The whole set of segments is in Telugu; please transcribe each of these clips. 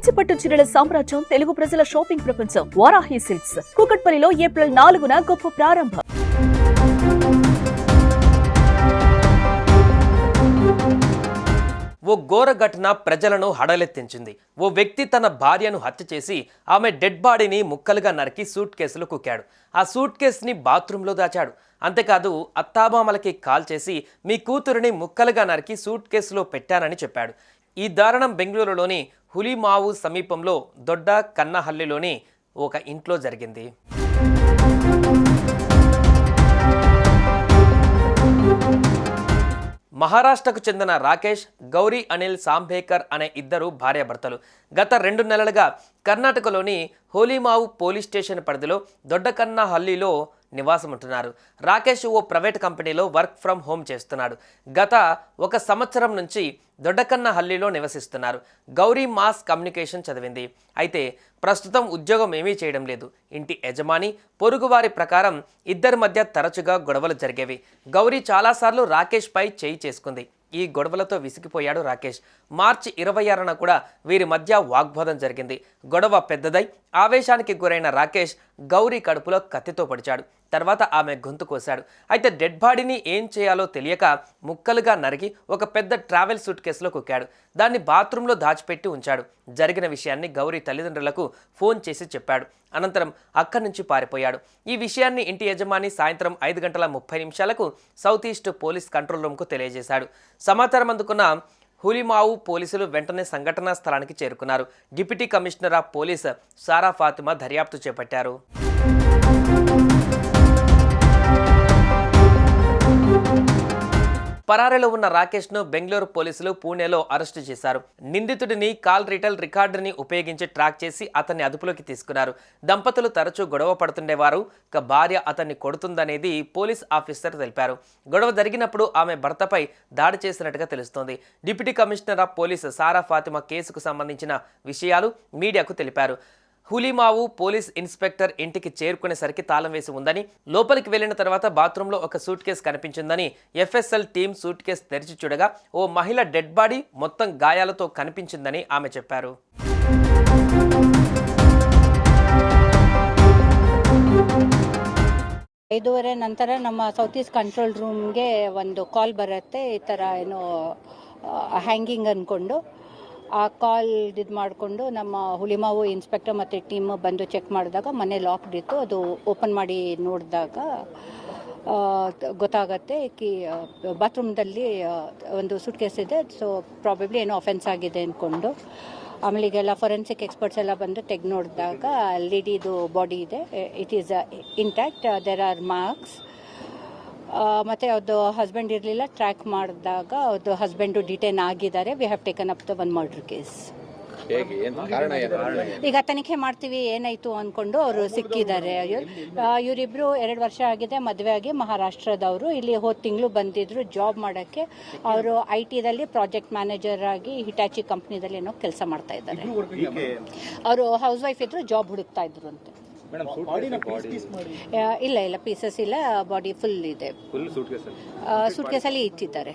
కంచిపట్టు చీరల సామ్రాజ్యం తెలుగు ప్రజల షాపింగ్ ప్రపంచం వారాహి సిల్క్స్ కూకట్పల్లిలో ఏప్రిల్ 4న గొప్ప ప్రారంభం. ఓ ఘోర ఘటన ప్రజలను హడలెత్తించింది. ఓ వ్యక్తి తన భార్యను హత్య చేసి ఆమె డెడ్ బాడీని ముక్కలుగా నరికి సూట్ కేసులో కుక్కాడు. ఆ సూట్ కేసుని బాత్రూంలో దాచాడు. అంతేకాదు అత్తామామలకి కాల్ చేసి మీ కూతురిని ముక్కలుగా నరికి సూట్ కేసులో పెట్టానని చెప్పాడు. ఈ దారుణం బెంగళూరులోని హులిమావు సమీపంలో దొడ్డ కన్నహల్లిలోని ఒక ఇంట్లో జరిగింది. మహారాష్ట్రకు చెందిన రాకేష్, గౌరీ అనిల్ సాంభేకర్ అనే ఇద్దరు భార్యాభర్తలు గత 2 నెలలుగా కర్ణాటకలోని హోలీమావు పోలీస్ స్టేషన్ పరిధిలో దొడ్డకన్నహల్లిలో నివాసం ఉంటున్నారు. రాకేష్ ఓ ప్రైవేట్ కంపెనీలో వర్క్ ఫ్రమ్ హోమ్ చేస్తున్నాడు. గత 1 సంవత్సరం నుంచి దొడ్డకన్నహల్లిలో నివసిస్తున్నారు. గౌరీ మాస్ కమ్యూనికేషన్ చదివింది. అయితే ప్రస్తుతం ఉద్యోగం ఏమీ చేయడం లేదు. ఇంటి యజమాని, పొరుగువారి ప్రకారం ఇద్దరి మధ్య తరచుగా గొడవలు జరిగేవి. గౌరీ చాలాసార్లు రాకేష్ పై చేయి చేసుకుంది. ఈ గొడవలతో విసిగిపోయాడు రాకేష్. మార్చి 26న కూడా వీరి మధ్య వాగ్వాదం జరిగింది. గొడవ పెద్దదై ఆవేశానికి గురైన రాకేష్ గౌరీ కడుపులో కత్తితో పొడిచాడు. తర్వాత ఆమె గొంతు కోశాడు. అయితే డెడ్ బాడీని ఏం చేయాలో తెలియక ముక్కలుగా నరికి ఒక పెద్ద ట్రావెల్ సూట్ కేసులో కుక్కాడు. దాన్ని బాత్రూంలో దాచిపెట్టి ఉంచాడు. జరిగిన విషయాన్ని గౌరీ తల్లిదండ్రులకు ఫోన్ చేసి చెప్పాడు. అనంతరం అక్కడి నుంచి పారిపోయాడు. ఈ విషయాన్ని ఇంటి యజమాని సాయంత్రం 5:30 సౌత్ ఈస్ట్ పోలీస్ కంట్రోల్ రూమ్కు తెలియజేశాడు. సమాచారం అందుకున్న హులిమావు పోలీసులు వెంటనే సంఘటనా స్థలానికి చేరుకున్నారు. డిప్యూటీ కమిషనర్ ఆఫ్ పోలీస్ సారా ఫాతిమా దర్యాప్తు చేపట్టారు. పరారీలో ఉన్న రాకేష్ను బెంగళూరు పోలీసులు పూణేలో అరెస్టు చేశారు. నిందితుడిని కాల్ రీటెల్ రికార్డుని ఉపయోగించి ట్రాక్ చేసి అతన్ని అదుపులోకి తీసుకున్నారు. దంపతులు తరచూ గొడవ పడుతుండేవారు. భార్య అతన్ని కొడుతుందనేది పోలీస్ ఆఫీసర్ తెలిపారు. గొడవ జరిగినప్పుడు ఆమె భర్తపై దాడి చేసినట్టుగా తెలుస్తోంది. డిప్యూటీ కమిషనర్ ఆఫ్ పోలీస్ సారా ఫాతిమా కేసుకు సంబంధించిన విషయాలు మీడియాకు తెలిపారు. హులిమావు పోలీస్ ఇన్స్పెక్టర్ ఇంటికి చేరుకునేసరికి తాళం వేసి ఉందని, లోపలికి వెళ్లిన తర్వాత బాత్రూంలో ఒక సూట్ కేసు కనిపించిందని ఎఫ్ఎస్ఎల్ టీం సూట్ కేసు తెరిచి చూడగా ఓ మహిళ డెడ్ బాడీ మొత్తం గాయాలతో కనిపించిందని ఆమె చెప్పారు. ಐದೂವರೆ ನಂತರ ನಮ್ಮ ಸೌತ್ ಈಸ್ಟ್ ಕಂಟ್ರೋಲ್ ರೂಮ್ಗೆ ಒಂದು ಕಾಲ್ ಬರುತ್ತೆ. ಈ ಥರ ಏನೋ ಹ್ಯಾಂಗಿಂಗ್ ಅಂದ್ಕೊಂಡು ಆ ಕಾಲ್ ಇದು ಮಾಡಿಕೊಂಡು ನಮ್ಮ ಹುಲಿಮಾವು ಇನ್ಸ್ಪೆಕ್ಟರ್ ಮತ್ತು ಟೀಮ್ ಬಂದು ಚೆಕ್ ಮಾಡಿದಾಗ ಮನೆ ಲಾಕ್ಡ್ ಇತ್ತು. ಅದು ಓಪನ್ ಮಾಡಿ ನೋಡಿದಾಗ ಗೊತ್ತಾಗತ್ತೆ ಕಿ ಬಾತ್ರೂಮ್ದಲ್ಲಿ ಒಂದು ಸೂಟ್ ಕೇಸ್ ಇದೆ. ಸೊ ಪ್ರಾಬಬ್ಲಿ ಏನೋ ಅಫೆನ್ಸ್ ಆಗಿದೆ ಅಂದ್ಕೊಂಡು ಆಮೇಲೆ ಈಗೆಲ್ಲ ಫೊರೆನ್ಸಿಕ್ ಎಕ್ಸ್ಪರ್ಟ್ಸ್ ಎಲ್ಲ ಬಂದು ತೆಗೆದು ನೋಡಿದಾಗ ಲೇಡಿದು ಬಾಡಿ ಇದೆ. It is intact. There are marks. ಮತ್ತು ಅವ್ರದ್ದು ಹಸ್ಬೆಂಡ್ ಇರಲಿಲ್ಲ. ಟ್ರ್ಯಾಕ್ ಮಾಡಿದಾಗ ಅವ್ರದ್ದು ಹಸ್ಬೆಂಡು ಡಿಟೈನ್ ಆಗಿದ್ದಾರೆ. We have taken up the 1 murder case. ಈಗ ತನಿಖೆ ಮಾಡ್ತೀವಿ ಏನಾಯಿತು ಅಂದ್ಕೊಂಡು ಅವರು ಸಿಕ್ಕಿದ್ದಾರೆ. ಇವರಿಬ್ಬರು 2 ವರ್ಷ ಆಗಿದೆ ಮದುವೆ ಆಗಿ. ಮಹಾರಾಷ್ಟ್ರದವರು. ಇಲ್ಲಿ ಹೋದ ತಿಂಗಳು ಬಂದಿದ್ರು ಜಾಬ್ ಮಾಡೋಕ್ಕೆ. ಅವರು IT ದಲ್ಲಿ ಪ್ರಾಜೆಕ್ಟ್ ಮ್ಯಾನೇಜರ್ ಆಗಿ ಹಿಟಾಚಿ ಕಂಪ್ನಿದಲ್ಲಿ ಏನೋ ಕೆಲಸ ಮಾಡ್ತಾ ಇದ್ದಾರೆ. ಅವರು ಹೌಸ್ ವೈಫ್ ಇದ್ರು, ಜಾಬ್ ಹುಡುಕ್ತಾ ಇದ್ರು ಅಂತೆ. ಇಲ್ಲ ಪೀಸಸ್ ಇಲ್ಲ, ಬಾಡಿ ಫುಲ್ ಇದೆ. ಸೂಟ್ ಕೇಸಲ್ಲಿ ಇಟ್ಟಿದ್ದಾರೆ.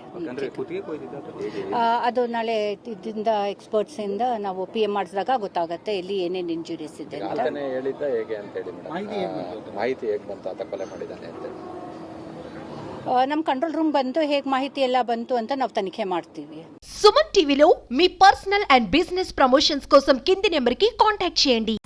ಅದು ನಾಳೆ ಇದರಿಂದ ಎಕ್ಸ್ಪರ್ಟ್ಸ್ ಇಂದ ನಾವು PM ಮಾಡಿಸಿದಾಗ ಗೊತ್ತಾಗುತ್ತೆ ಇಲ್ಲಿ ಏನೇನು ಇಂಜುರೀಸ್ ಇದೆ ಅಂತ. ನಮ್ಮ ಕಂಟ್ರೋಲ್ ರೂಮ್ ಬಂದು ಹೇಗೆ ಮಾಹಿತಿ ಎಲ್ಲ ಬಂತು ಅಂತ ನಾವು ತನಿಖೆ ಮಾಡ್ತೀವಿ. సుమన్ టీవీలో మీ పర్సనల్ అండ్ బిజినెస్ ప్రమోషన్స్ కోసం కింది నెంబర్కి కాంటాక్ట్ చేయండి.